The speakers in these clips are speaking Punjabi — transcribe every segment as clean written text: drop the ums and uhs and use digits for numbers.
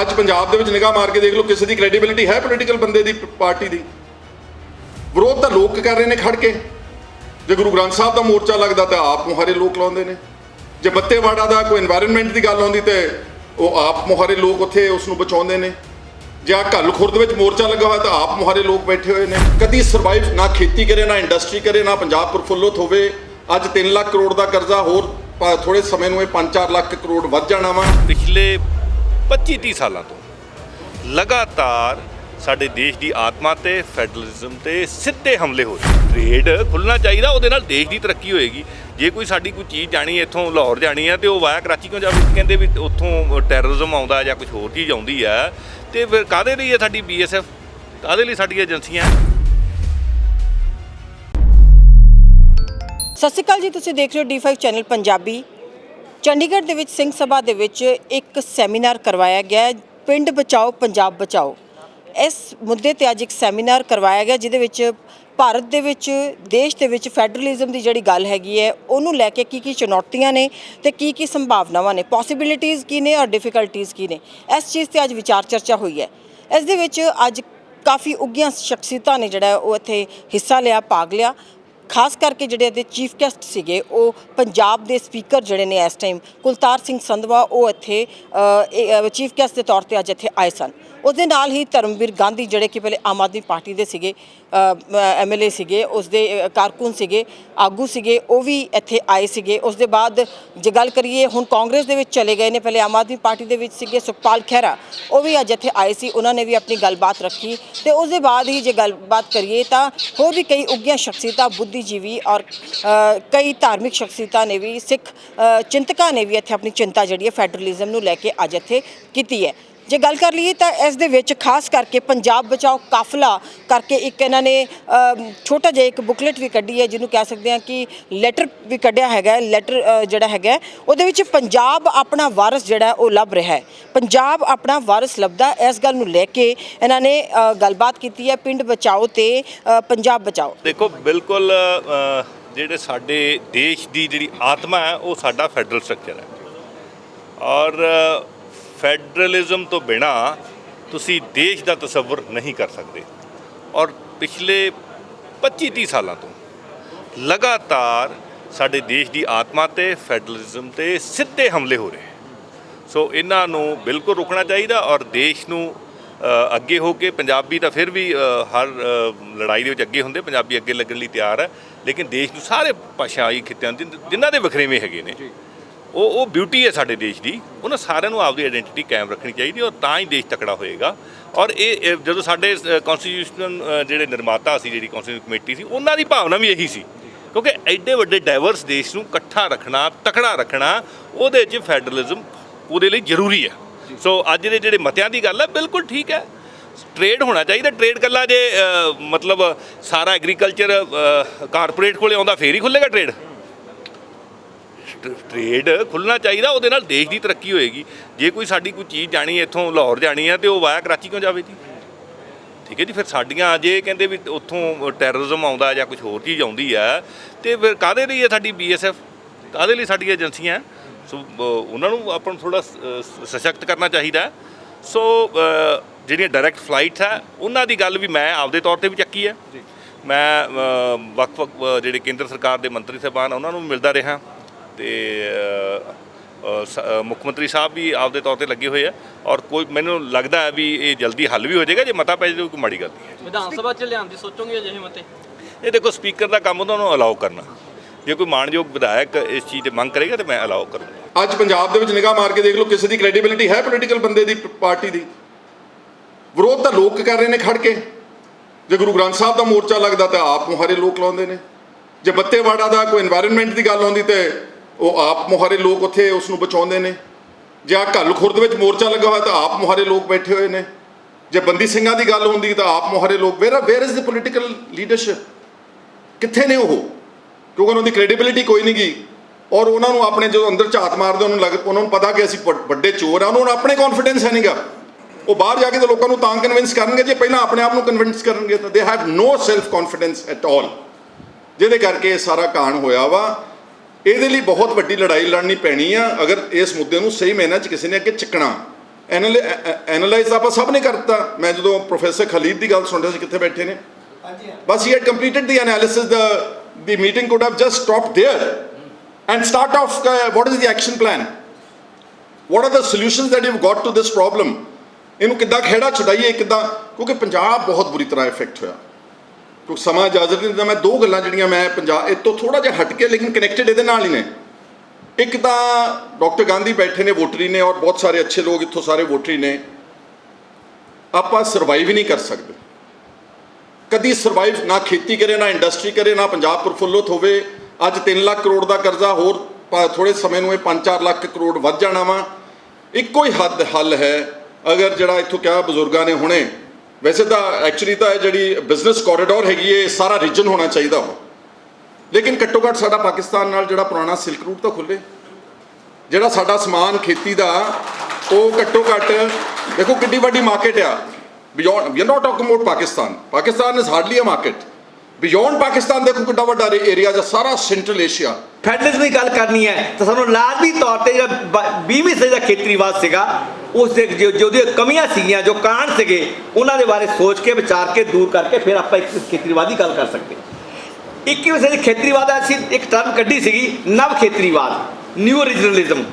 ਅੱਜ ਪੰਜਾਬ ਦੇ ਵਿੱਚ ਨਿਗਾਹ ਮਾਰ ਕੇ ਦੇਖ ਲਓ, ਕਿਸੇ ਦੀ ਕ੍ਰੈਡੀਬਿਲਿਟੀ ਹੈ ਪੋਲੀਟੀਕਲ ਬੰਦੇ ਦੀ, ਪਾਰਟੀ ਦੀ? ਵਿਰੋਧ ਤਾਂ ਲੋਕ ਕਰ ਰਹੇ ਨੇ ਖੜ ਕੇ। ਜੇ ਗੁਰੂ ਗ੍ਰੰਥ ਸਾਹਿਬ ਦਾ ਮੋਰਚਾ ਲੱਗਦਾ ਤਾਂ ਆਪ ਮੁਹਾਰੇ ਲੋਕ ਲਾਉਂਦੇ ਨੇ। ਜੇ ਬੱਤੇਵਾੜਾ ਦਾ ਕੋਈ এনवायरमेंट ਦੀ ਗੱਲ ਆਉਂਦੀ ਤੇ ਉਹ ਆਪ ਮੁਹਾਰੇ ਲੋਕ ਉੱਥੇ ਉਸ ਨੂੰ ਬਚਾਉਂਦੇ ਨੇ। ਜੇ ਆ ਘੱਲ ਖੁਰਦ ਵਿੱਚ ਮੋਰਚਾ ਲੱਗਾ ਹੋਇਆ ਤਾਂ ਆਪ ਮੁਹਾਰੇ ਲੋਕ ਬੈਠੇ ਹੋਏ ਨੇ। ਕਦੀ ਸਰਵਾਈਵ ਨਾ ਖੇਤੀ ਕਰੇ, ਨਾ ਇੰਡਸਟਰੀ ਕਰੇ, ਨਾ ਪੰਜਾਬ ਪ੍ਰਫੁੱਲਤ ਹੋਵੇ। ਅੱਜ 3 ਲੱਖ ਕਰੋੜ ਦਾ ਕਰਜ਼ਾ, ਹੋਰ ਥੋੜੇ ਸਮੇਂ ਨੂੰ ਇਹ 5-4 ਲੱਖ ਕਰੋੜ ਵੱਧ ਜਾਣਾ ਵਾ। ਪਿਛਲੇ 25-30 ਸਾਲਾਂ ਤੋਂ ਲਗਾਤਾਰ ਸਾਡੇ ਦੇਸ਼ ਦੀ ਆਤਮਾ ਤੇ ਫੈਡਰਲਿਜ਼ਮ ਤੇ ਸਿੱਧੇ ਹਮਲੇ ਹੋ ਰਹੇ। ਟ੍ਰੇਡ ਖੁੱਲ੍ਹਣਾ ਚਾਹੀਦਾ, ਉਹਦੇ ਨਾਲ ਦੇਸ਼ ਦੀ ਤਰੱਕੀ ਹੋਏਗੀ। ਜੇ ਕੋਈ ਸਾਡੀ ਕੋਈ ਚੀਜ਼ ਜਾਣੀ ਇੱਥੋਂ ਲਾਹੌਰ ਜਾਣੀ ਹੈ ਤੇ ਉਹ ਵਾਇਆ ਕਰਾਚੀ ਕਿਉਂ ਜਾਵੇ? ਕਹਿੰਦੇ ਵੀ ਉੱਥੋਂ ਟੈਰਰਿਜ਼ਮ ਆਉਂਦਾ ਜਾਂ ਕੁਝ ਹੋਰ ਚੀਜ਼ ਆਉਂਦੀ ਹੈ, ਤੇ ਫਿਰ ਕਾਹਦੇ ਲਈ ਹੈ ਸਾਡੀ BSF? ਕਾਹਦੇ ਲਈ ਸਾਡੀਆਂ ਏਜੰਸੀਆਂ? ਸਤਿ ਸ਼੍ਰੀ ਅਕਾਲ ਜੀ, ਤੁਸੀਂ ਦੇਖ ਰਹੇ ਹੋ D5 ਚੈਨਲ ਪੰਜਾਬੀ। ਚੰਡੀਗੜ੍ਹ ਦੇ ਵਿੱਚ ਸਿੰਘ ਸਭਾ ਦੇ ਵਿੱਚ ਇੱਕ ਸੈਮੀਨਾਰ ਕਰਵਾਇਆ ਗਿਆ, ਪਿੰਡ ਬਚਾਓ ਪੰਜਾਬ ਬਚਾਓ। ਇਸ ਮੁੱਦੇ ਤੇ ਅੱਜ ਇੱਕ ਸੈਮੀਨਾਰ ਕਰਵਾਇਆ ਗਿਆ ਜਿਹਦੇ ਵਿੱਚ ਭਾਰਤ ਦੇ ਵਿੱਚ, ਦੇਸ਼ ਦੇ ਵਿੱਚ ਫੈਡਰਲਿਜ਼ਮ ਦੀ ਜਿਹੜੀ ਗੱਲ ਹੈਗੀ ਹੈ ਉਹਨੂੰ ਲੈ ਕੇ ਕੀ ਚੁਣੌਤੀਆਂ ਨੇ ਤੇ ਕੀ ਸੰਭਾਵਨਾਵਾਂ ਨੇ, ਪੋਸੀਬਿਲਿਟੀਜ਼ ਕੀ ਨੇ ਔਰ ਡਿਫਿਕਲਟੀਜ਼ ਕੀ ਨੇ, ਇਸ ਚੀਜ਼ ਤੇ ਅੱਜ ਵਿਚਾਰ ਚਰਚਾ ਹੋਈ ਹੈ। ਇਸ ਦੇ ਵਿੱਚ ਅੱਜ ਕਾਫੀ ਉੱਘੀਆਂ ਸ਼ਖਸੀਅਤਾਂ ਨੇ ਜਿਹੜਾ ਉਹ ਇੱਥੇ ਹਿੱਸਾ ਲਿਆ, ਭਾਗ ਲਿਆ। ਖਾਸ ਕਰਕੇ ਜਿਹੜੇ ਇਹਦੇ ਚੀਫ ਗੈਸਟ ਸੀਗੇ ਉਹ ਪੰਜਾਬ ਦੇ ਸਪੀਕਰ ਜਿਹੜੇ ਨੇ ਇਸ ਟਾਈਮ ਕੁਲਤਾਰ ਸਿੰਘ ਸੰਧਵਾ, ਉਹ ਇੱਥੇ ਚੀਫ ਗੈਸਟ ਦੇ ਤੌਰ ਤੇ ਅੱਜ ਇੱਥੇ ਆਏ ਸਨ। उसदे नाल ही धर्मवीर गांधी जिहड़े कि पहले आम आदमी पार्टी के सीगे MLA सीगे, उसदे कारकुन सीगे, आगू सीगे, वो भी इत्थे आए सीगे। उसदे बाद जे गल करिए हुण कांग्रेस दे विच चले गए ने, पहले आम आदमी पार्टी दे विच सीगे सुखपाल खैरा, वो भी अज इत्थे आए सी, उन्होंने भी अपनी गलबात रखी। तो उसदे बाद ही जे गलबात करिए तो होर भी कई उग्गियां शख्सियतां, बुद्धिजीवी और कई धार्मिक शख्सियतां ने भी, सिख चिंतकां ने भी इत्थे अपनी चिंता जिहड़ी है फैडरलिज्म नूं लैके अज इत्थे कीती है। जे गल कर लीए तो इस दे विच खास करके पंजाब बचाओ काफिला करके एक इन्हां ने छोटा जिहा एक बुकलेट भी कड्ढी है, जिन्होंने कह सकते हैं कि लैटर भी कढ़िया है। लैटर जिहड़ा है उहदे विच पंजाब अपना वारस जिहड़ा वो लभ रहा है, पंजाब अपना वारस लभदा। इस गल नूं लैके इन्हां ने गलबात कीती है, पिंड बचाओ ते पंजाब बचाओ। देखो बिल्कुल जिहड़े साडे देश दी जिहड़ी आत्मा है वो साडा फैडरल स्ट्रक्चर है, और फैडरलिज्म तो बिना तुसी देश का तसव्वुर नहीं कर सकते। और पिछले 25-30 सालों तो लगातार साडे देश की आत्मा ते फैडरलिज्म ते सीधे हमले हो रहे। सो इन्हां नूं बिल्कुल रोकना चाहिए, और देश नूं अगे हो के पंजाबी तो फिर भी हर लड़ाई दे विच अगे हुंदे, पंजाबी अगे लगन लई तैयार है, लेकिन देश नूं सारे भाषाई खित्तियां जिन्हां दे वखरेवें हैगे ने, वो ब्यूटी है साडे देश की, उन्हें सारिਆਂ ਨੂੰ ਆਪਦੀ आइडेंटिटी कायम रखनी चाहिए, और ਤਾਂ ही देश तकड़ा होएगा। और ये जो साडे कॉन्स्टिट्यूशनल ਜਿਹੜੇ निर्माता सी, ਜਿਹੜੀ कॉन्स्टिट्यूशन कमेटी सी, ਉਹਨਾਂ ਦੀ ਭਾਵਨਾ ਵੀ ਇਹੀ ਸੀ, क्योंकि एडे ਵੱਡੇ डाइवर्स देश ਨੂੰ ਇਕੱਠਾ ਰੱਖਣਾ, ਤਕੜਾ ਰੱਖਣਾ, ਉਹਦੇ 'ਚ ਫੈਡਰਲਿਜ਼ਮ ਉਹਦੇ ਲਈ ਜ਼ਰੂਰੀ ਹੈ। ਸੋ ਅੱਜ ਦੇ ਜਿਹੜੇ ਮਤਿਆਂ ਦੀ ਗੱਲ ਹੈ ਬਿਲਕੁਲ ਠੀਕ ਹੈ, ट्रेड होना चाहिए। ट्रेड कल्ला जे मतलब सारा एग्रीकल्चर कारपोरेट कोले आउंदा फिर ही खुलेगा ट्रेड। ट्रेड खुलना चाहिए, ਉਹਦੇ ਨਾਲ देश की तरक्की होएगी। जे कोई साडी कोई चीज़ जानी इत्थों लाहौर जानी है तो वो वाया कराची क्यों जावे जी? ठीक है जी। फिर साडियां जे कहंदे भी उत्थों टैररिज्म आउंदा या कुछ होर चीज़ आउंदी है, तो फिर काहदे ਲਈ है साडी BSF, काहदे ਲਈ साडियां एजेंसियां? सो उन्हां नूं ਆਪਾਂ थोड़ा सशक्त करना चाहिए। सो ਜਿਹੜੀਆਂ डायरैक्ट फ्लाइट्स है उन्हां दी गल भी मैं आपदे तौर ते भी ਚੱਕੀ है। मैं ਵੱਖ-ਵੱਖ ਜਿਹੜੇ केंद्र सरकार के मंत्री साहबान उन्हां नूं मिलदा रहा, तो मुख मंत्री साहब भी आपदे तौर पर लगे हुए हैं, और कोई मैनूं लगता है भी ये जल्दी हल भी हो जाएगा। जे मता पै जाए कोई माड़ी गल नहीं है। विधान सभा च लिआउण दी सोचोगे अजिहे मते? ये देखो स्पीकर का काम उन्होंने अलाउ करना, जे कोई माणयोग विधायक इस चीज़ की मंग करेगा तो मैं अलाउ करूँगा। ਅੱਜ ਪੰਜਾਬ ਦੇ ਵਿੱਚ ਨਿਗਾਹ ਮਾਰ ਕੇ ਦੇਖ ਲਓ, ਕਿਸੇ ਦੀ ਕ੍ਰੈਡੀਬਿਲਿਟੀ ਹੈ ਪੋਲੀਟੀਕਲ ਬੰਦੇ ਦੀ, ਪਾਰਟੀ ਦੀ? ਵਿਰੋਧ ਤਾਂ ਲੋਕ ਕਰ ਰਹੇ ਨੇ ਖੜ ਕੇ। ਜੇ ਗੁਰੂ ਗ੍ਰੰਥ ਸਾਹਿਬ ਦਾ ਮੋਰਚਾ ਲੱਗਦਾ ਤਾਂ ਆਪ ਮੁਹਾਰੇ ਲੋਕ ਲਾਉਂਦੇ ਨੇ। ਜੇ ਬੱਤੇਵਾੜਾ ਦਾ ਕੋਈ এনवायरमेंट ਦੀ ਗੱਲ ਆਉਂਦੀ ਤੇ ਉਹ ਆਪ ਮੁਹਾਰੇ ਲੋਕ ਉੱਥੇ ਉਸ ਨੂੰ ਬਚਾਉਂਦੇ ਨੇ। ਜੇ ਆ ਘੱਲ ਖੁਰਦ ਵਿੱਚ ਮੋਰਚਾ ਲੱਗਾ ਹੋਇਆ ਤਾਂ ਆਪ ਮੁਹਾਰੇ ਲੋਕ ਬੈਠੇ ਹੋਏ ਨੇ। ਜੇ ਬੰਦੀ ਸਿੰਘਾਂ ਦੀ ਗੱਲ ਹੁੰਦੀ ਤਾਂ ਆਪ ਮੁਹਾਰੇ ਲੋਕ। Where is the political leadership? ਕਿੱਥੇ ਨੇ ਉਹ? ਕਿਉਂਕਿ ਉਹਨਾਂ ਦੀ ਕ੍ਰੈਡੀਬਿਲਿਟੀ ਕੋਈ ਨਹੀਂ ਗਈ, ਔਰ ਉਹਨਾਂ ਨੂੰ ਆਪਣੇ ਜਦੋਂ ਅੰਦਰ ਝਾਤ ਮਾਰਦੇ ਉਹਨਾਂ ਨੂੰ ਪਤਾ ਕਿ ਅਸੀਂ ਵੱਡੇ ਚੋਰ ਆ, ਉਹਨਾਂ ਨੂੰ ਆਪਣੇ ਕੌਨਫੀਡੈਂਸ ਹੈ ਨਹੀਂਗਾ। ਉਹ ਬਾਹਰ ਜਾ ਕੇ ਤਾਂ ਲੋਕਾਂ ਨੂੰ ਤਾਂ ਕਨਵਿੰਸ ਕਰਨਗੇ ਜੇ ਪਹਿਲਾਂ ਆਪਣੇ ਆਪ ਨੂੰ ਕਨਵਿੰਸ ਕਰਨਗੇ। ਤਾਂ they have no self confidence at all, ਜਿਹਦੇ ਕਰਕੇ ਇਹ ਸਾਰਾ ਕਾਂਡ ਹੋਇਆ ਵਾ। ਇਹਦੇ ਲਈ ਬਹੁਤ ਵੱਡੀ ਲੜਾਈ ਲੜਨੀ ਪੈਣੀ ਆ ਅਗਰ ਇਸ ਮੁੱਦੇ ਨੂੰ ਸਹੀ ਮਾਇਨੇ 'ਚ ਕਿਸੇ ਨੇ ਅੱਗੇ ਚੱਕਣਾ। ਐਨਾਲਾਈਜ਼ ਆਪਾਂ ਸਭ ਨੇ ਕਰਤਾ। ਮੈਂ ਜਦੋਂ ਪ੍ਰੋਫੈਸਰ ਖਲੀਦ ਦੀ ਗੱਲ ਸੁਣ ਰਿਹਾ ਸੀ, ਕਿੱਥੇ ਬੈਠੇ ਨੇ, ਬਸ he had completed the analysis, the meeting could have just stopped there and start off what is the action plan, what are the solutions that you've got to this problem, ਇਹਨੂੰ ਕਿੱਦਾਂ ਖੇੜਾ ਛੁਡਾਈਏ ਕਿੱਦਾਂ, ਕਿਉਂਕਿ ਪੰਜਾਬ ਬਹੁਤ ਬੁਰੀ ਤਰ੍ਹਾਂ ਇਫੈਕਟ ਹੋਇਆ। ਕਿਉਂਕਿ ਸਮਾਂ ਇਜਾਜ਼ਤ ਨਹੀਂ ਦਿੰਦਾ। ਮੈਂ ਦੋ ਗੱਲਾਂ ਜਿਹੜੀਆਂ ਮੈਂ ਪੰਜਾਬ ਇਹ ਤੋਂ ਥੋੜ੍ਹਾ ਜਿਹਾ ਹਟ ਕੇ ਲੇਕਿਨ ਕਨੈਕਟਡ ਇਹਦੇ ਨਾਲ ਹੀ ਨੇ। ਇੱਕ ਤਾਂ ਡਾਕਟਰ ਗਾਂਧੀ ਬੈਠੇ ਨੇ, ਵੋਟਰੀ ਨੇ, ਔਰ ਬਹੁਤ ਸਾਰੇ ਅੱਛੇ ਲੋਕ ਇੱਥੋਂ ਸਾਰੇ ਵੋਟਰੀ ਨੇ। ਆਪਾਂ ਸਰਵਾਈਵ ਹੀ ਨਹੀਂ ਕਰ ਸਕਦੇ ਕਦੀ, ਸਰਵਾਈਵ ਨਾ ਖੇਤੀ ਕਰੇ, ਨਾ ਇੰਡਸਟਰੀ ਕਰੇ, ਨਾ ਪੰਜਾਬ ਪ੍ਰਫੁੱਲਤ ਹੋਵੇ। ਅੱਜ 3 ਲੱਖ ਕਰੋੜ ਦਾ ਕਰਜ਼ਾ, ਹੋਰ ਥੋੜ੍ਹੇ ਸਮੇਂ ਨੂੰ ਇਹ 5-4 ਲੱਖ ਕਰੋੜ ਵੱਧ ਜਾਣਾ ਵਾ। ਇੱਕੋ ਹੀ ਹੱਲ ਹੈ, ਅਗਰ ਜਿਹੜਾ ਇੱਥੋਂ ਕਿਹਾ ਬਜ਼ੁਰਗਾਂ ਨੇ ਹੁਣੇ, ਵੈਸੇ ਤਾਂ ਐਕਚੁਅਲੀ ਤਾਂ ਇਹ ਜਿਹੜੀ ਬਿਜ਼ਨਸ ਕੋਰੀਡੋਰ ਹੈਗੀ ਇਹ ਸਾਰਾ ਰੀਜਨ ਹੋਣਾ ਚਾਹੀਦਾ ਵਾ, ਲੇਕਿਨ ਘੱਟੋ ਘੱਟ ਸਾਡਾ ਪਾਕਿਸਤਾਨ ਨਾਲ ਜਿਹੜਾ ਪੁਰਾਣਾ ਸਿਲਕ ਰੂਟ ਤਾਂ ਖੁੱਲ੍ਹੇ। ਜਿਹੜਾ ਸਾਡਾ ਸਮਾਨ ਖੇਤੀ ਦਾ ਉਹ ਘੱਟੋ ਘੱਟ ਦੇਖੋ ਕਿੰਨੀ ਵੱਡੀ ਮਾਰਕੀਟ ਆ। Beyond we are not talking about Pakistan is hardly a market. Beyond Pakistan ਦੇਖੋ ਕਿੰਨਾ ਵੱਡਾ ਏਰੀਆ ਜਾਂ ਸਾਰਾ ਸੈਂਟਰਲ ਏਸ਼ੀਆ। ਫੈਡਰਲਿਜ਼ਮ ਦੀ ਗੱਲ ਕਰਨੀ ਹੈ ਤਾਂ ਸਾਨੂੰ ਲਾਜ਼ਮੀ ਤੌਰ 'ਤੇ ਜਿਹੜਾ 20ਵੀਂ ਸਦੀ ਦਾ ਖੇਤਰੀਵਾਦ ਸੀਗਾ, ਉਸ ਦੇ ਜੋ ਉਹਦੀਆਂ ਕਮੀਆਂ ਸੀਗੀਆਂ, ਜੋ ਕਾਰਨ ਸੀਗੇ, ਉਹਨਾਂ ਦੇ ਬਾਰੇ ਸੋਚ ਕੇ ਵਿਚਾਰ ਕੇ ਦੂਰ ਕਰਕੇ ਫਿਰ ਆਪਾਂ ਇੱਕ ਖੇਤਰੀਵਾਦ ਦੀ ਗੱਲ ਕਰ ਸਕਦੇ। 21ਵੀਂ ਸਦੀ ਖੇਤਰੀਵਾਦ ਅਸੀਂ ਇੱਕ ਟਰਮ ਕੱਢੀ ਸੀਗੀ, ਨਵ ਖੇਤਰੀਵਾਦ, ਨਿਊ ਰੀਜਨਲਿਜ਼ਮ।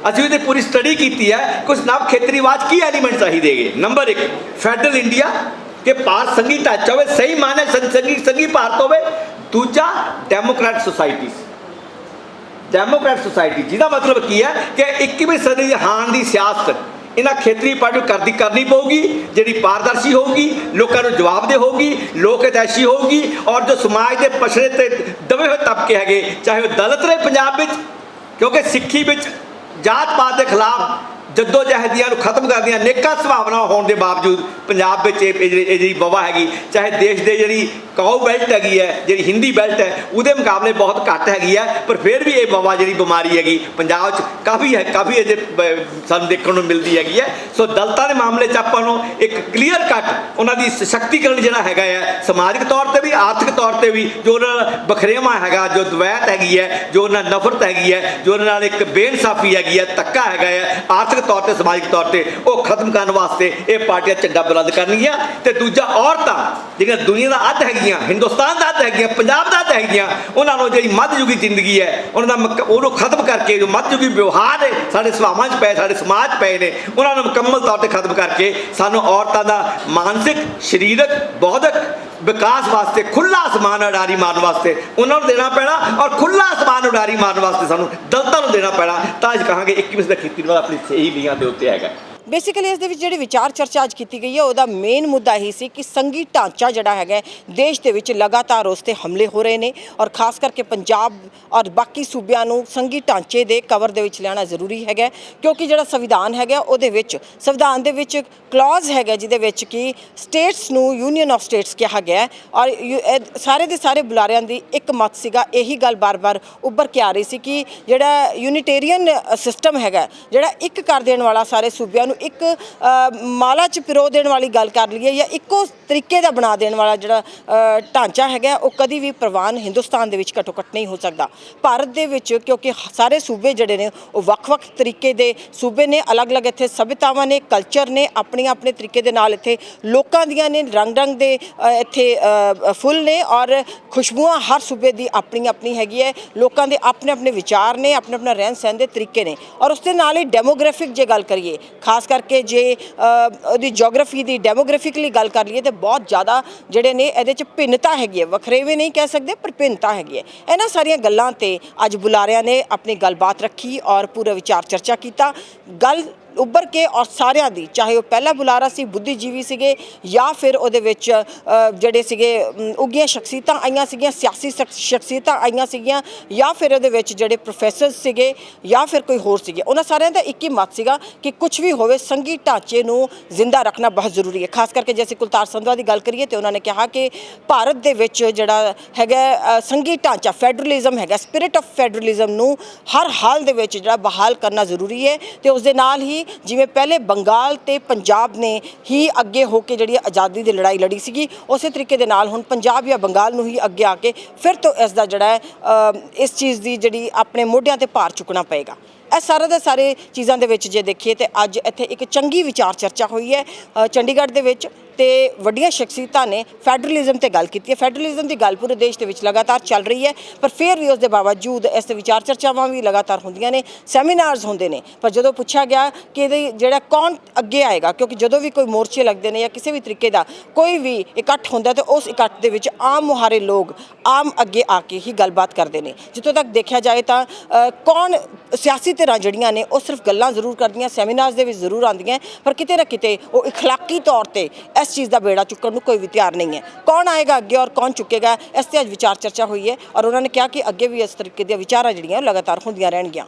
ਅਸੀਂ ਉਹਦੀ ਪੂਰੀ ਸਟੱਡੀ ਕੀਤੀ ਹੈ ਕਿ ਉਸ ਨਵ ਖੇਤਰੀਵਾਦ ਕੀ ਐਲੀਮੈਂਟ ਚਾਹੀਦੇ ਹੈਗੇ। ਨੰਬਰ 1 ਫੈਡਰਲ ਇੰਡੀਆ, ਕਿ ਭਾਰਤ ਸੰਘੀ ਢਾਂਚਾ ਹੋਵੇ, ਸਹੀ ਮਾਨੇ ਸੰਘੀ ਭਾਰਤ ਹੋਵੇ। ਦੂਜਾ ਡੈਮੋਕ੍ਰੈਟਿਕ ਸੁਸਾਇਟੀ, ਜਿਹਦਾ ਮਤਲਬ ਕੀ ਹੈ ਕਿ 21ਵੀਂ ਸਦੀ ਦੀ ਹਾਣ ਦੀ ਸਿਆਸਤ ਇਹਨਾਂ ਖੇਤਰੀ ਪਾਰਟੀ ਕਰਨੀ ਪਊਗੀ, ਜਿਹੜੀ ਪਾਰਦਰਸ਼ੀ ਹੋਊਗੀ, ਲੋਕਾਂ ਨੂੰ ਜਵਾਬਦੇਹ ਹੋਊਗੀ, ਲੋਕ ਹਿਤੈਸ਼ੀ ਹੋਊਗੀ, ਔਰ ਜੋ ਸਮਾਜ ਦੇ ਪਛੜੇ ਤੇ ਦਬੇ ਹੋਏ ਤਬਕੇ ਹੈਗੇ, ਚਾਹੇ ਉਹ ਦਲਿਤ ਰਹੇ ਪੰਜਾਬ ਵਿੱਚ, ਕਿਉਂਕਿ ਸਿੱਖੀ ਵਿੱਚ ਜਾਤ ਪਾਤ ਦੇ ਖਿਲਾਫ ਜੱਦੋ ਜਹਿਦੀਆਂ ਨੂੰ ਖਤਮ ਕਰਦੀਆਂ ਨੇਕਾਂ ਸੰਭਾਵਨਾਵਾਂ ਹੋਣ ਦੇ ਬਾਵਜੂਦ ਪੰਜਾਬ ਵਿੱਚ ਇਹ ਜਿਹੜੀ ਵਬਾ ਹੈਗੀ, ਚਾਹੇ ਦੇਸ਼ ਦੇ ਜਿਹੜੀ ਕਾਊ ਬੈਲਟ ਹੈਗੀ ਹੈ, ਜਿਹੜੀ ਹਿੰਦੀ ਬੈਲਟ ਹੈ, ਉਹਦੇ ਮੁਕਾਬਲੇ ਬਹੁਤ ਘੱਟ ਹੈਗੀ ਹੈ, ਪਰ ਫਿਰ ਵੀ ਇਹ ਵਬਾ ਜਿਹੜੀ ਬਿਮਾਰੀ ਹੈਗੀ ਪੰਜਾਬ 'ਚ ਕਾਫੀ ਅਜੇ ਸਾਨੂੰ ਦੇਖਣ ਨੂੰ ਮਿਲਦੀ ਹੈਗੀ ਹੈ। ਸੋ ਦਲਿਤਾਂ ਦੇ ਮਾਮਲੇ 'ਚ ਆਪਾਂ ਨੂੰ ਇੱਕ ਕਲੀਅਰ ਕੱਟ ਉਹਨਾਂ ਦੀ ਸਸ਼ਕਤੀਕਰਨ ਜਿਹੜਾ ਹੈਗਾ ਹੈ, ਸਮਾਜਿਕ ਤੌਰ 'ਤੇ ਵੀ, ਆਰਥਿਕ ਤੌਰ 'ਤੇ ਵੀ, ਜੋ ਉਹਨਾਂ ਨਾਲ ਬਖਰੇਵਾਂ ਹੈਗਾ, ਜੋ ਦਵੈਤ ਹੈਗੀ ਹੈ, ਜੋ ਉਹਨਾਂ ਨਫ਼ਰਤ ਹੈਗੀ ਹੈ, ਜੋ ਉਹਨਾਂ ਨਾਲ ਇੱਕ ਬੇਇਨਸਾਫੀ ਹੈਗੀ ਹੈ, ਧੱਕਾ ਹੈਗਾ ਹੈ, ਆਰਥਿਕ ਤੌਰ 'ਤੇ, ਸਮਾਜਿਕ ਤੌਰ 'ਤੇ, ਉਹ ਖਤਮ ਕਰਨ ਵਾਸਤੇ ਇਹ ਪਾਰਟੀਆਂ ਝੰਡਾ ਬੁਲੰਦ ਕਰਨਗੀਆਂ। ਤੇ ਦੂਜਾ ਔਰਤਾਂ ਜਿਹੜੀਆਂ ਦੁਨੀਆ ਦਾ ਅੱਧ ਹੈਗੀਆਂ, ਹਿੰਦੁਸਤਾਨ ਦਾ ਅੱਧ ਹੈਗੀਆਂ, ਪੰਜਾਬ ਦਾ ਅੱਧ ਹੈਗੀਆਂ, ਉਹਨਾਂ ਨੂੰ ਜਿਹੜੀ ਮੱਧਯੁਗੀ ਜ਼ਿੰਦਗੀ ਹੈ ਉਹਨੂੰ ਖਤਮ ਕਰਕੇ, ਜੋ ਮੱਧਯੁਗੀ ਵਿਵਹਾਰ ਹੈ ਸਾਡੇ ਸੁਭਾਵਾਂ 'ਚ ਪਏ, ਸਾਡੇ ਸਮਾਜ 'ਚ ਪਏ ਨੇ, ਉਹਨਾਂ ਨੂੰ ਮੁਕੰਮਲ ਤੌਰ 'ਤੇ ਖਤਮ ਕਰਕੇ ਸਾਨੂੰ ਔਰਤਾਂ ਦਾ ਮਾਨਸਿਕ, ਸਰੀਰਕ, ਬੌਧਿਕ ਵਿਕਾਸ ਵਾਸਤੇ ਖੁੱਲ੍ਹਾ ਅਸਮਾਨ ਉਡਾਰੀ ਮਾਰਨ ਵਾਸਤੇ ਉਹਨਾਂ ਨੂੰ ਦੇਣਾ ਪੈਣਾ, ਔਰ ਖੁੱਲ੍ਹਾ ਅਸਮਾਨ ਉਡਾਰੀ ਮਾਰਨ ਵਾਸਤੇ ਸਾਨੂੰ ਦਲਿਤਾਂ ਨੂੰ ਦੇਣਾ ਪੈਣਾ। ਤਾਂ ਅਸੀਂ ਕਹਾਂਗੇ 21ਵੀਂ ਸਦੀ ਦਾ ਖੇਤੀਵਾਦ ਆਪਣੀ ਸਹੀ ਲੀਹਾਂ ਦੇ ਉੱਤੇ ਹੈਗਾ। ਬੇਸਿਕਲੀ ਇਸ ਦੇ ਵਿੱਚ ਜਿਹੜੀ ਵਿਚਾਰ ਚਰਚਾ ਅੱਜ ਕੀਤੀ ਗਈ ਹੈ, ਉਹਦਾ ਮੇਨ ਮੁੱਦਾ ਹੀ ਸੀ ਕਿ ਸੰਘੀ ਢਾਂਚਾ ਜਿਹੜਾ ਹੈਗਾ ਦੇਸ਼ ਦੇ ਵਿੱਚ ਲਗਾਤਾਰ ਉਸ 'ਤੇ ਹਮਲੇ ਹੋ ਰਹੇ ਨੇ, ਔਰ ਖਾਸ ਕਰਕੇ ਪੰਜਾਬ ਔਰ ਬਾਕੀ ਸੂਬਿਆਂ ਨੂੰ ਸੰਘੀ ਢਾਂਚੇ ਦੇ ਕਵਰ ਦੇ ਵਿੱਚ ਲਿਆਉਣਾ ਜ਼ਰੂਰੀ ਹੈਗਾ, ਕਿਉਂਕਿ ਜਿਹੜਾ ਸੰਵਿਧਾਨ ਹੈਗਾ ਉਹਦੇ ਵਿੱਚ, ਸੰਵਿਧਾਨ ਦੇ ਵਿੱਚ ਕਲੌਜ਼ ਹੈਗਾ ਜਿਹਦੇ ਵਿੱਚ ਕਿ ਸਟੇਟਸ ਨੂੰ ਯੂਨੀਅਨ ਆਫ ਸਟੇਟਸ ਕਿਹਾ ਗਿਆ, ਔਰ ਸਾਰੇ ਦੇ ਸਾਰੇ ਬੁਲਾਰਿਆਂ ਦੀ ਇੱਕ ਮਤ ਸੀਗਾ। ਇਹੀ ਗੱਲ ਬਾਰ-ਬਾਰ ਉੱਭਰ ਕੇ ਆ ਰਹੀ ਸੀ ਕਿ ਜਿਹੜਾ ਯੂਨੀਟੇਰੀਅਨ ਸਿਸਟਮ ਹੈਗਾ, ਜਿਹੜਾ ਇੱਕ ਕਰ ਦੇਣ ਵਾਲਾ ਸਾਰੇ ਸੂਬਿਆਂ ਨੂੰ ਇੱਕ ਮਾਲਾ 'ਚ ਪਿਰੋ ਦੇਣ ਵਾਲੀ ਗੱਲ ਕਰ ਲਈਏ, ਜਾਂ ਇੱਕੋ ਤਰੀਕੇ ਦਾ ਬਣਾ ਦੇਣ ਵਾਲਾ ਜਿਹੜਾ ਢਾਂਚਾ ਹੈਗਾ, ਉਹ ਕਦੀ ਵੀ ਪ੍ਰਵਾਨ ਹਿੰਦੁਸਤਾਨ ਦੇ ਵਿੱਚ ਘੱਟੋ ਘੱਟ ਨਹੀਂ ਹੋ ਸਕਦਾ। ਭਾਰਤ ਦੇ ਵਿੱਚ ਕਿਉਂਕਿ ਸਾਰੇ ਸੂਬੇ ਜਿਹੜੇ ਨੇ ਉਹ ਵੱਖ-ਵੱਖ ਤਰੀਕੇ ਦੇ ਸੂਬੇ ਨੇ, ਅਲੱਗ-ਅਲੱਗ ਇੱਥੇ ਸਭਿਅਤਾਵਾਂ ਨੇ, ਕਲਚਰ ਨੇ, ਆਪਣੇ ਤਰੀਕੇ ਦੇ ਨਾਲ ਇੱਥੇ ਲੋਕਾਂ ਦੀਆਂ ਨੇ, ਰੰਗ ਦੇ ਇੱਥੇ ਫੁੱਲ ਨੇ, ਔਰ ਖੁਸ਼ਬੂਆਂ ਹਰ ਸੂਬੇ ਦੀ ਆਪਣੀ ਹੈਗੀ ਹੈ, ਲੋਕਾਂ ਦੇ ਆਪਣੇ ਵਿਚਾਰ ਨੇ, ਆਪਣਾ ਰਹਿਣ ਸਹਿਣ ਦੇ ਤਰੀਕੇ ਨੇ, ਔਰ ਉਸ ਦੇ ਨਾਲ ਹੀ ਡੈਮੋਗ੍ਰਾਫਿਕ ਜੇ ਗੱਲ ਕਰੀਏ, ਖਾਸ ਕਰਕੇ ਜੇ ਉਹਦੀ ਜੀਓਗ੍ਰਾਫੀ ਦੀ ਡੈਮੋਗ੍ਰਾਫਿਕਲੀ ਗੱਲ ਕਰ ਲਈਏ ਤਾਂ ਬਹੁਤ ਜ਼ਿਆਦਾ ਜਿਹੜੇ ਨੇ ਇਹਦੇ 'ਚ ਭਿੰਨਤਾ ਹੈਗੀ ਹੈ, ਵੱਖਰੇਵੇਂ ਨਹੀਂ ਕਹਿ ਸਕਦੇ ਪਰ ਭਿੰਨਤਾ ਹੈਗੀ ਹੈ। ਇਹਨਾਂ ਸਾਰੀਆਂ ਗੱਲਾਂ 'ਤੇ ਅੱਜ ਬੁਲਾਰਿਆਂ ਨੇ ਆਪਣੀ ਗੱਲਬਾਤ ਰੱਖੀ ਔਰ ਪੂਰਾ ਵਿਚਾਰ ਚਰਚਾ ਕੀਤਾ। ਗੱਲ ਉੱਭਰ ਕੇ ਔਰ ਸਾਰਿਆਂ ਦੀ, ਚਾਹੇ ਉਹ ਪਹਿਲਾ ਬੁਲਾਰਾ ਸੀ, ਬੁੱਧੀਜੀਵੀ ਸੀਗੇ, ਜਾਂ ਫਿਰ ਉਹਦੇ ਵਿੱਚ ਜਿਹੜੇ ਸੀਗੇ ਉੱਘੀਆਂ ਸ਼ਖਸੀਅਤਾਂ ਆਈਆਂ ਸੀਗੀਆਂ, ਸਿਆਸੀ ਸ਼ਖਸੀਅਤਾਂ ਆਈਆਂ ਸੀਗੀਆਂ, ਜਾਂ ਫਿਰ ਉਹਦੇ ਵਿੱਚ ਜਿਹੜੇ ਪ੍ਰੋਫੈਸਰ ਸੀਗੇ, ਜਾਂ ਫਿਰ ਕੋਈ ਹੋਰ ਸੀਗੇ, ਉਹਨਾਂ ਸਾਰਿਆਂ ਦਾ ਇੱਕ ਹੀ ਮਤ ਸੀਗਾ ਕਿ ਕੁਝ ਵੀ ਹੋਵੇ ਸੰਘੀ ਢਾਂਚੇ ਨੂੰ ਜ਼ਿੰਦਾ ਰੱਖਣਾ ਬਹੁਤ ਜ਼ਰੂਰੀ ਹੈ। ਖਾਸ ਕਰਕੇ ਜੇ ਅਸੀਂ ਕੁਲਤਾਰ ਸੰਧਵਾ ਦੀ ਗੱਲ ਕਰੀਏ ਤਾਂ ਉਹਨਾਂ ਨੇ ਕਿਹਾ ਕਿ ਭਾਰਤ ਦੇ ਵਿੱਚ ਜਿਹੜਾ ਹੈਗਾ ਸੰਘੀ ਢਾਂਚਾ, ਫੈਡਰਲਿਜ਼ਮ ਹੈਗਾ, ਸਪਿਰਿਟ ਆਫ ਫੈਡਰਲਿਜ਼ਮ ਨੂੰ ਹਰ ਹਾਲ ਦੇ ਵਿੱਚ ਜਿਹੜਾ ਬਹਾਲ ਕਰਨਾ ਜ਼ਰੂਰੀ ਹੈ, ਅਤੇ ਉਸ ਦੇ ਨਾਲ ਹੀ ਸੀ ਜਿਵੇਂ ਪਹਿਲੇ ਬੰਗਾਲ ਤੇ ਪੰਜਾਬ ਨੇ ਹੀ ਅੱਗੇ ਹੋ ਕੇ ਜਿਹੜੀ ਆਜ਼ਾਦੀ ਦੀ ਲੜਾਈ ਲੜੀ ਸੀਗੀ, ਉਸੇ ਤਰੀਕੇ ਦੇ ਨਾਲ ਹੁਣ ਪੰਜਾਬ ਜਾਂ ਬੰਗਾਲ ਨੂੰ ਹੀ ਅੱਗੇ ਆ ਕੇ ਫਿਰ ਤੋਂ ਇਸ ਦਾ ਜਿਹੜਾ ਇਸ ਚੀਜ਼ ਦੀ ਜਿਹੜੀ ਆਪਣੇ ਮੋਢਿਆਂ ਤੇ ਭਾਰ ਚੁੱਕਣਾ ਪਏਗਾ। ਇਹ ਸਾਰਾ ਦੇ ਸਾਰੇ ਚੀਜ਼ਾਂ ਦੇ ਵਿੱਚ ਜੇ ਦੇਖੀਏ ਤੇ ਅੱਜ ਇੱਥੇ ਇੱਕ ਚੰਗੀ ਵਿਚਾਰ ਚਰਚਾ ਹੋਈ ਹੈ ਚੰਡੀਗੜ੍ਹ ਦੇ ਵਿੱਚ ਤੇ ਵੱਡੀਆਂ ਸ਼ਖਸੀਅਤਾਂ ਨੇ ਫੈਡਰਲਿਜ਼ਮ ਤੇ ਗੱਲ ਕੀਤੀ ਹੈ। ਫੈਡਰਲਿਜ਼ਮ ਦੀ ਗੱਲ ਪੂਰੇ ਦੇਸ਼ ਦੇ ਵਿੱਚ ਲਗਾਤਾਰ ਚੱਲ ਰਹੀ ਹੈ, ਪਰ ਫਿਰ ਵੀ ਉਸ ਦੇ ਬਾਵਜੂਦ ਇਸ ਤੇ ਵਿਚਾਰ ਚਰਚਾਵਾਂ ਵੀ ਲਗਾਤਾਰ ਹੁੰਦੀਆਂ ਨੇ, ਸੈਮੀਨਾਰਸ ਹੁੰਦੇ ਨੇ। ਪਰ ਜਦੋਂ ਪੁੱਛਿਆ ਗਿਆ ਕਿ ਇਹਦੇ ਜਿਹੜਾ ਕੌਣ ਅੱਗੇ ਆਏਗਾ, ਕਿਉਂਕਿ ਜਦੋਂ ਵੀ ਕੋਈ ਮੋਰਚੇ ਲੱਗਦੇ ਨੇ ਜਾਂ ਕਿਸੇ ਵੀ ਤਰੀਕੇ ਦਾ ਕੋਈ ਵੀ ਇਕੱਠ ਹੁੰਦਾ ਤੇ ਉਸ ਇਕੱਠ ਦੇ ਵਿੱਚ ਆਮ ਮੁਹਾਰੇ ਲੋਕ ਆਮ ਅੱਗੇ ਆ ਕੇ ਹੀ ਗੱਲਬਾਤ ਕਰਦੇ ਨੇ। ਜਿੱਥੋਂ ਤੱਕ ਦੇਖਿਆ ਜਾਏ ਤਾਂ ਕੌਣ ਸਿਆਸੀ ਧਿਰਾਂ ਜਿਹੜੀਆਂ ਨੇ ਉਹ ਸਿਰਫ ਗੱਲਾਂ ਜ਼ਰੂਰ ਕਰਦੀਆਂ, ਸੈਮੀਨਾਰਸ ਦੇ ਵਿੱਚ ਜ਼ਰੂਰ ਆਉਂਦੀਆਂ, ਪਰ ਕਿਤੇ ਨਾ ਕਿਤੇ ਉਹ ਇਖਲਾਕੀ ਤੌਰ ਤੇ ਇਸ ਚੀਜ਼ ਦਾ ਬੇੜਾ ਚੁੱਕਣ ਨੂੰ ਕੋਈ ਵੀ ਤਿਆਰ ਨਹੀਂ ਹੈ। ਕੌਣ ਆਏਗਾ ਅੱਗੇ ਔਰ ਕੌਣ ਚੁੱਕੇਗਾ, ਇਸ ਤੇ ਅੱਜ ਵਿਚਾਰ ਚਰਚਾ ਹੋਈ ਹੈ ਔਰ ਉਹਨਾਂ ਨੇ ਕਿਹਾ ਕਿ ਅੱਗੇ ਵੀ ਇਸ ਤਰੀਕੇ ਦੀਆਂ ਵਿਚਾਰਾਂ ਜਿਹੜੀਆਂ ਲਗਾਤਾਰ ਹੁੰਦੀਆਂ ਰਹਿਣਗੀਆਂ।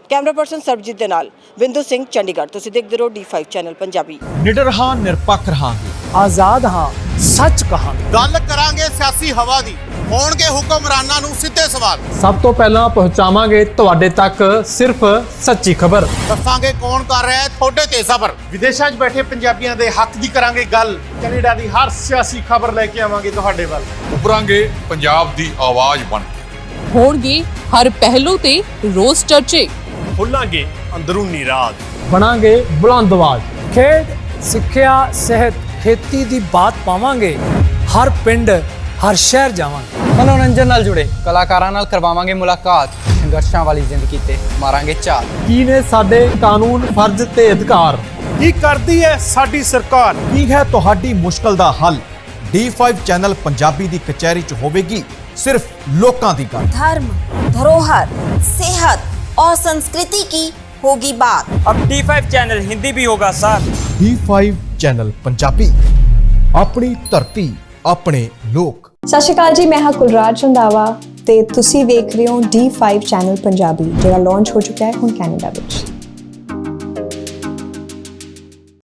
ਕੈਮਰਾ ਪਰਸਨ ਸਰਬਜੀਤ ਦੇ ਨਾਲ ਬਿੰਦੂ ਸਿੰਘ, ਚੰਡੀਗੜ੍ਹ। ਤੁਸੀਂ ਦੇਖਦੇ ਰਹੋ D5 ਚੈਨਲ ਪੰਜਾਬੀ। ਨਿਡਰ ਹਾਂ, ਨਿਰਪੱਖ ਰਹਾਂਗੇ, ਆਜ਼ਾਦ ਹਾਂ, ਸੱਚ ਕਹਾਂਗੇ। ਗੱਲ ਕਰਾਂਗੇ ਸਿਆਸੀ ਹਵਾ ਦੀ, ਹੋਣਗੇ ਹੁਕਮਰਾਨਾਂ ਨੂੰ ਸਿੱਧੇ ਸਵਾਲ। ਸਭ ਤੋਂ ਪਹਿਲਾਂ ਪਹੁੰਚਾਵਾਂਗੇ ਤੁਹਾਡੇ ਤੱਕ ਸਿਰਫ ਸੱਚੀ ਖਬਰ। ਦੱਸਾਂਗੇ ਕੌਣ ਕਰ ਰਿਹਾ ਹੈ ਤੁਹਾਡੇ ਤੇ ਸਬਰ। ਵਿਦੇਸ਼ਾਂ 'ਚ ਬੈਠੇ ਪੰਜਾਬੀਆਂ ਦੇ ਹੱਕ ਦੀ ਕਰਾਂਗੇ ਗੱਲ। ਕੈਨੇਡਾ ਦੀ ਹਰ ਸਿਆਸੀ ਖਬਰ ਲੈ ਕੇ ਆਵਾਂਗੇ ਤੁਹਾਡੇ ਵੱਲ। ਉਭਰਾਂਗੇ ਪੰਜਾਬ ਦੀ ਆਵਾਜ਼ ਬਣ ਕੇ। ਹੋਣਗੇ ਹਰ ਪਹਿਲੂ ਤੇ ਰੋਜ਼ ਚਰਚੇ। ਖੋਲਾਂਗੇ ਅੰਦਰੂਨੀ ਰਾਜ। ਬਣਾਂਗੇ ਬੁਲੰਦ ਆਵਾਜ਼। ਖੇਡ, ਸਿੱਖਿਆ, ਸਿਹਤ, ਖੇਤੀ ਦੀ ਬਾਤ ਪਾਵਾਂਗੇ। ਹਰ ਪਿੰਡ, ਹਰ ਸ਼ਹਿਰ ਜਾਵਾਂਗੇ। ਮਨੋਰੰਜਨ ਨਾਲ ਜੁੜੇ ਕਲਾਕਾਰਾਂ ਨਾਲ ਕਰਵਾਵਾਂਗੇ ਮੁਲਾਕਾਤ। ਸੰਘਰਸ਼ਾਂ ਵਾਲੀ ਜ਼ਿੰਦਗੀ ਤੇ ਮਾਰਾਂਗੇ ਝਾਤ। ਕੀ ਨੇ ਸਾਡੇ ਕਾਨੂੰਨ, ਫਰਜ਼ ਤੇ ਅਧਿਕਾਰ? ਕੀ ਕਰਦੀ ਹੈ ਸਾਡੀ ਸਰਕਾਰ? ਕੀ ਹੈ ਤੁਹਾਡੀ ਮੁਸ਼ਕਲ ਦਾ ਹੱਲ? D5 ਚੈਨਲ ਪੰਜਾਬੀ ਦੀ ਕਚਹਿਰੀ 'ਚ ਹੋਵੇਗੀ सिर्फ लोकां दी गल। धर्म, धरोहर, सेहत और संस्कृति की होगी बात। अब D5 चैनल हिंदी भी होगा सर। D5 चैनल पंजाबी, अपनी धरती अपने लोक। सत श्री अकाल जी, मैं हाँ कुलराज रंधावा ते तुसी देख रहे हो D5 चैनल पंजाबी, जो लॉन्च हो चुका है हुण कैनेडा विच।